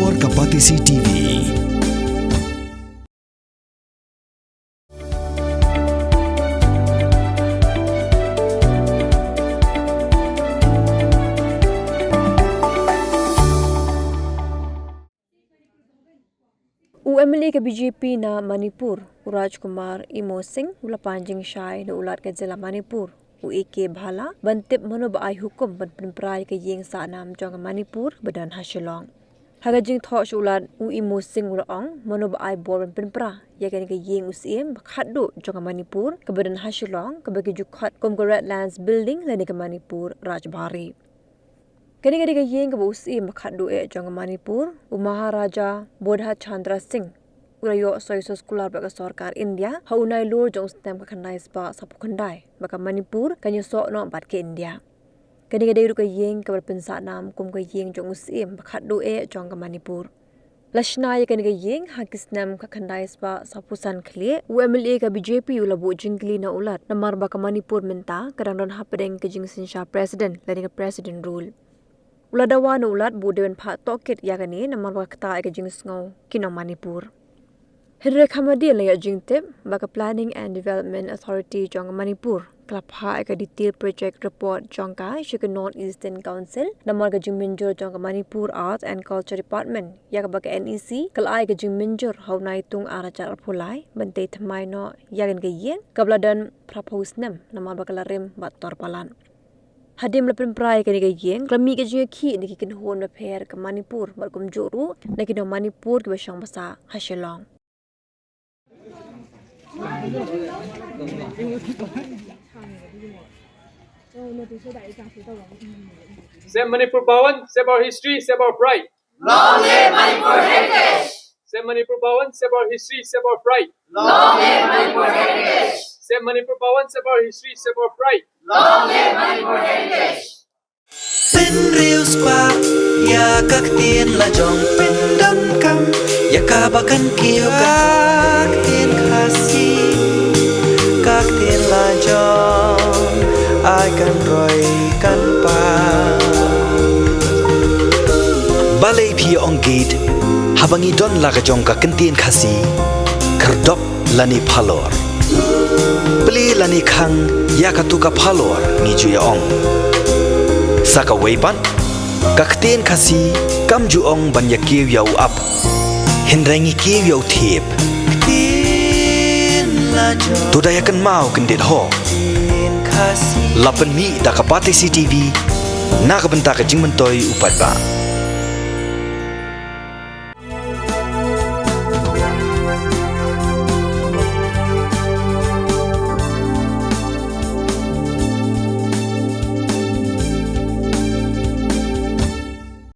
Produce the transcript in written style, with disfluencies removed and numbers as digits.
Explore Kapatisi TV. UMLA ke BJP na Manipur, Rajkumar Imo Singh, ula panjing syai na ulat ke Zila Manipur. UIK Bhala, bantip Mano baai hukum ban Pynpra ke Ïing Sanam Jong Manipur badan Shillong. Haga jing thok ulat Imo Singh ula ong, Mano baai bor ban Pynpra, yakan ke Ïing Syiem khaddu Jong Manipur ke badan Shillong ke bagi jukhat kum ke Redlands Building lani ke Manipur Rajbari. Kini-kini ke Ïing ke Syiem khaddu Jong Manipur, Maharaja Bodha Chandra Singh Urayo soy sekolah bagi sarkar India, haunai lur jong stem ke kandai spa sapu kandai, bagi Manipur kanyo sok no bat ke India. Kini ke ke Ïing ke berpensa nam kum ke Ïing jong Syiem khaddu jong ke Manipur. Lashna kini ke Ïing hakis nam ke kandai spa sapu san khle, UMLA ke BJP ulabu jingkli na ulat, namar bagi Manipur minta kadang don hapedeng ke jing sinsha president, lani ke president rule. Uladawa na ulat budewan pat tokit yakani namar wakta ke jing sngau kinong Manipur. Henry Kamadi layak jing tip baka Planning and Development Authority jong Manipur kelapha ke detail project report jong ka ke North Eastern Council namar ke jing minjur jong ke Manipur Art and Culture Department yak baka NEC kelai ke jing minjur haunai tung arajar pulai bentai thamai no yakin ke Ïing kabladan propose nam namar baka larim bat torpalan. Hadim lepin prai ke Ïing klami ke jing ki ni kin hon repair ke Manipur bar kum juru na kin Manipur ke besang basa Shillong. Say Manipur Bhavan, say about history, say about pride. Long live Manipur heritage! Say Manipur Bhavan, say about history, say about pride. Long live Manipur heritage! Say Manipur Bhavan, say about history, say about pride. Long live Manipur heritage! Pin riu spa ya các tiên là dòng pin đâm cam ya Kaba kan kiêu các tiên khasi các tiên là dòng ai kan rồi kan pa balai phi ong gate habangi don la ka jong ka kan tiên khasi khardop lani phalor bli lani khang ya ka tu ka phalor ni ju ya ong Saka weipan, kakten kasi kam juong ban ya kiw yaw up, hinrangi kiw yaw tip. Tudayakan mau kendit ho. Lapan mi da Kapatisi TV, nakabenta ka jingmantoy upat ba.